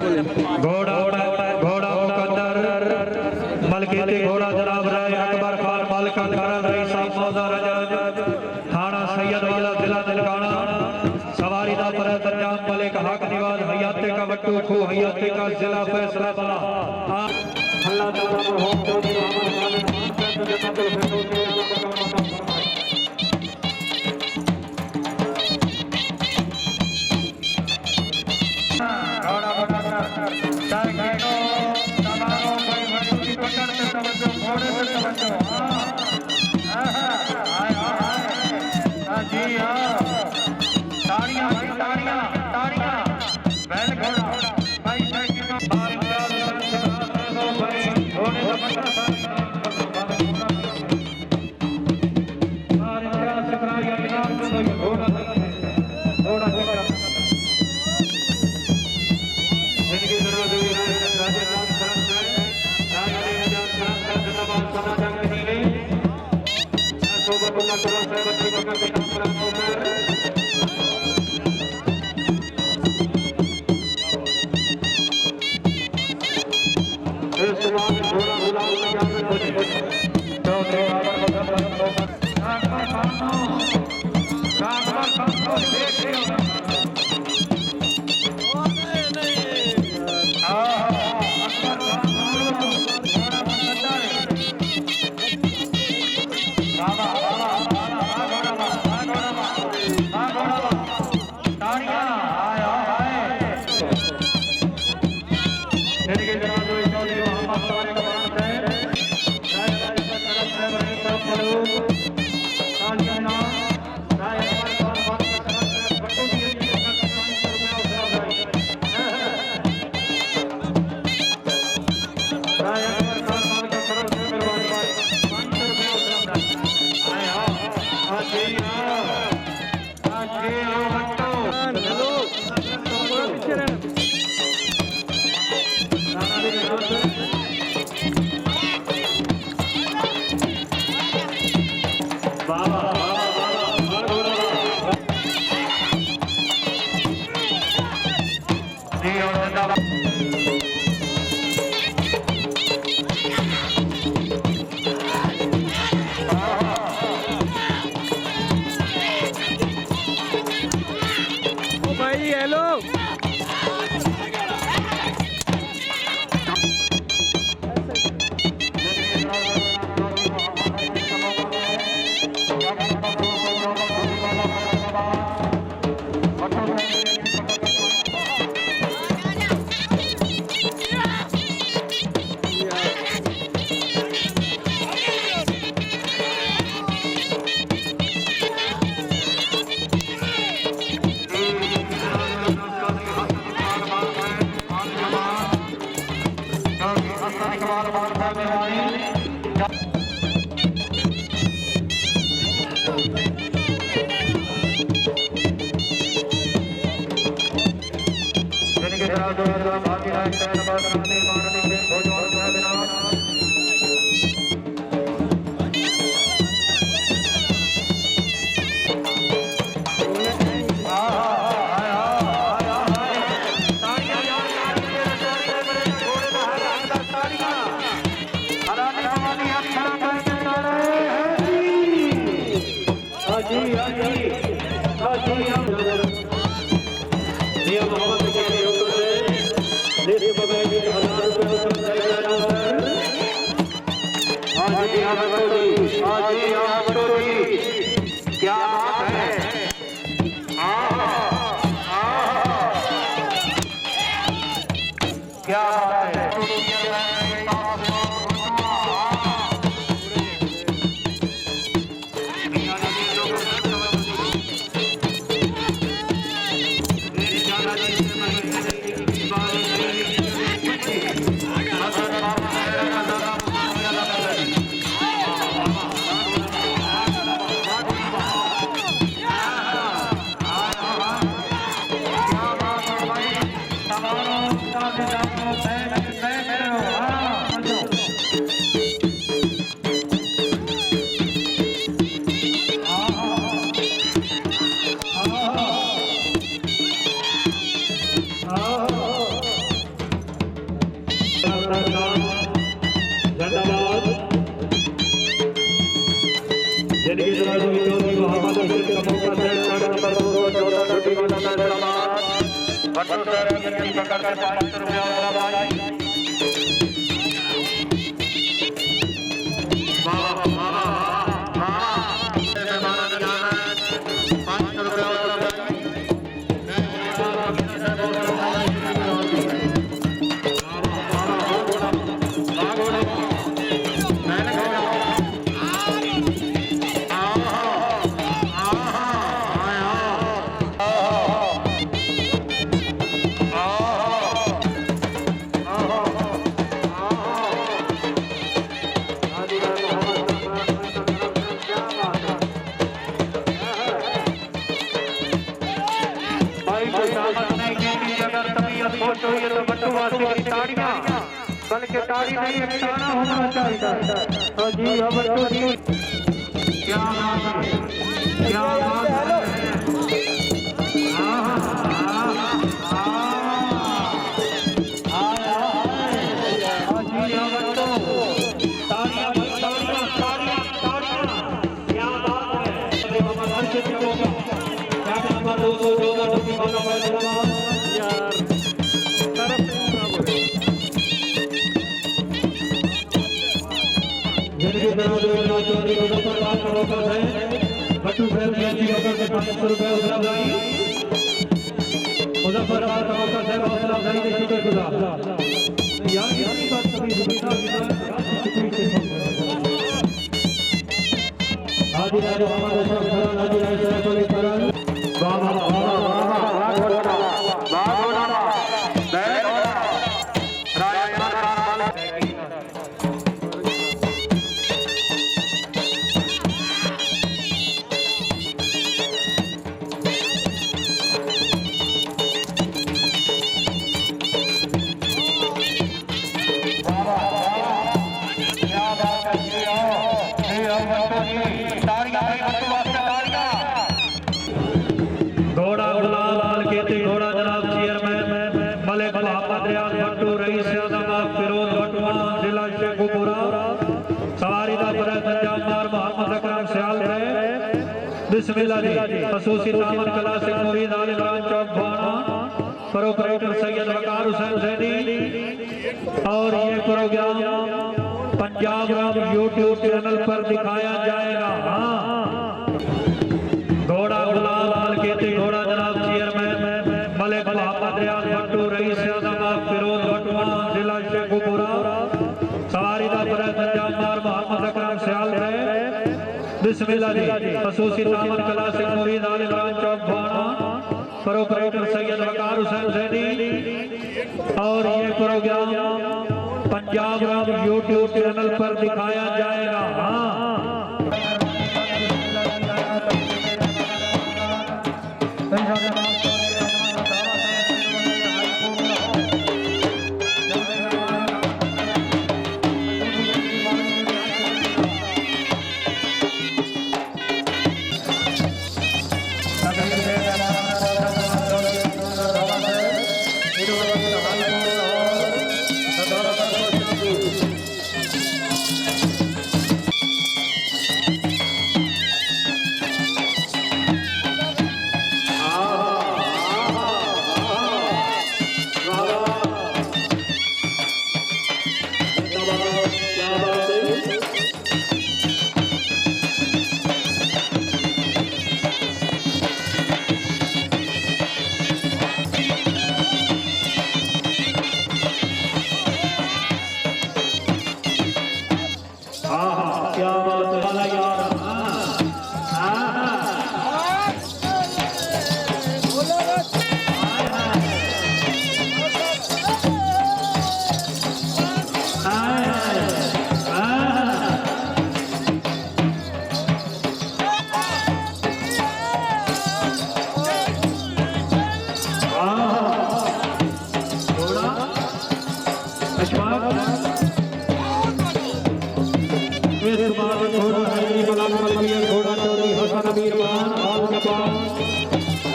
घोड़ा घोड़ा मुकद्दर मलकीती घोड़ा जनाब राय अकबर खान मालिक करन रही साहब मौजा रजा थाना सैयद वाला जिला दिलकाना सवारी दा पर दरजाम मलिक हक निवाज हयाते का बट्टू खू हयाते का जिला फैसलाबाद अल्लाह ताला पर हो तो हमारे जिंदाबाद जिनकी तरफ से चौधरी मोहम्मद रशीद का मौका से नंबर 214 छुट्टी वाला जिंदाबाद बट्टू सर की पकड़ के 500 रुपया वाला भाई बल्कि ताड़ी नहीं ताना होना चाहिए। और जी बच्चों जी क्या बात है, क्या बात है। बट्टू साहब की पकड़ से 500 रुपये उधर मुजफ्फराबाद का मौका साहब हौसला अफजाई के शुक्रगुजार यार इतनी बात कभी सुविधा हाजी राज मोहम्मद अशरफ खान हाजी राज सैफ अली खान वाह वाह घोड़ा गुलाल मलकेती घोड़ा जनाब चेयरमैन मलिक मोहम्मद रियाज भट्टू रईस फिरोज भट्टू जिला शेखुपुरा सवारी दा परत पंजाब मार मोहम्मद अकरम सियाल है बिस्मिल्लाह जी खसूसी दामन कला सिंह मुरीद आल इमरान चौक भाना प्रोपराइटर सैयद वकार हुसैन हुसैनी और ये प्रोग्राम पंजाब यूट्यूब चैनल पर दिखाया जाएगा। घोड़ा गुलाल मलकेती घोड़ा जनाब चेयरमैन मलिक मोहम्मद रियाज भट्टू रईस फिरोज भट्टू जिला शेखुपुरा सवारी दा परत पंजाब मार मोहम्मद अकरम सियाल है बिस्मिल्लाह जी खसूसी दामन कला सिंह मुरीद आल इमरान चौक भाना प्रोपराइटर सैयद वकार हुसैन हुसैनी और ये प्रोग्राम पंजाब यूट्यूब चैनल पर दिखाया जाएगा।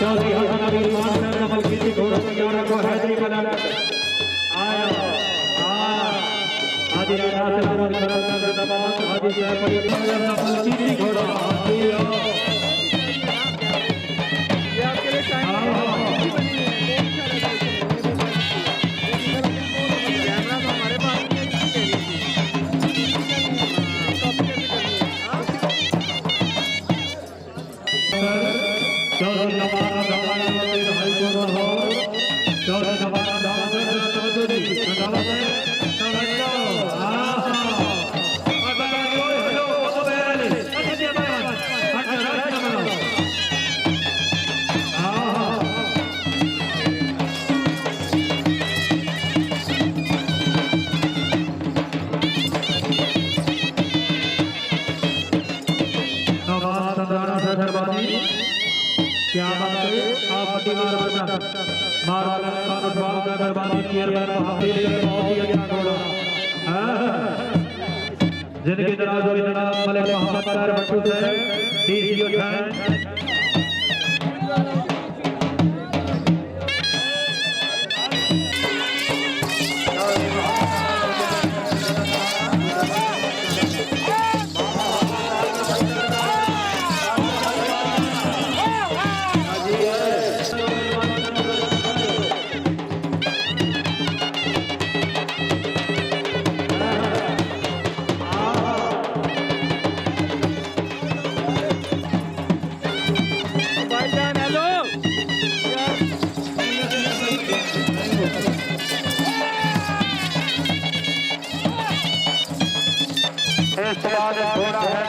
चौधरी हसन अमीर मान घोड़ा तैयार को हैदरी कलर आया हाजी राणा से अमन करन जिंदाबाद हाजी सैफुल मलकीती घोड़ा ये आपके लिए टाइम बनी है कैमरा तो हमारे पास चौधरी नवाब दामाद हाई कोर्ट हो चौधरी नवाब दामाद चौधरी नवाब चौधरी हां हेलो मोबाइल अच्छा बयान अच्छा राइट नंबर हां नवाब संधारण सरबानी क्या बात है आप पतिवार बना मार कानून का दरबारी चेयरमैन महावीर बहुत ही अच्छा घोड़ा जिनके जनाब और जनाब मलिक मोहम्मद तार बट्टू से डीसीओ खान घोड़ा है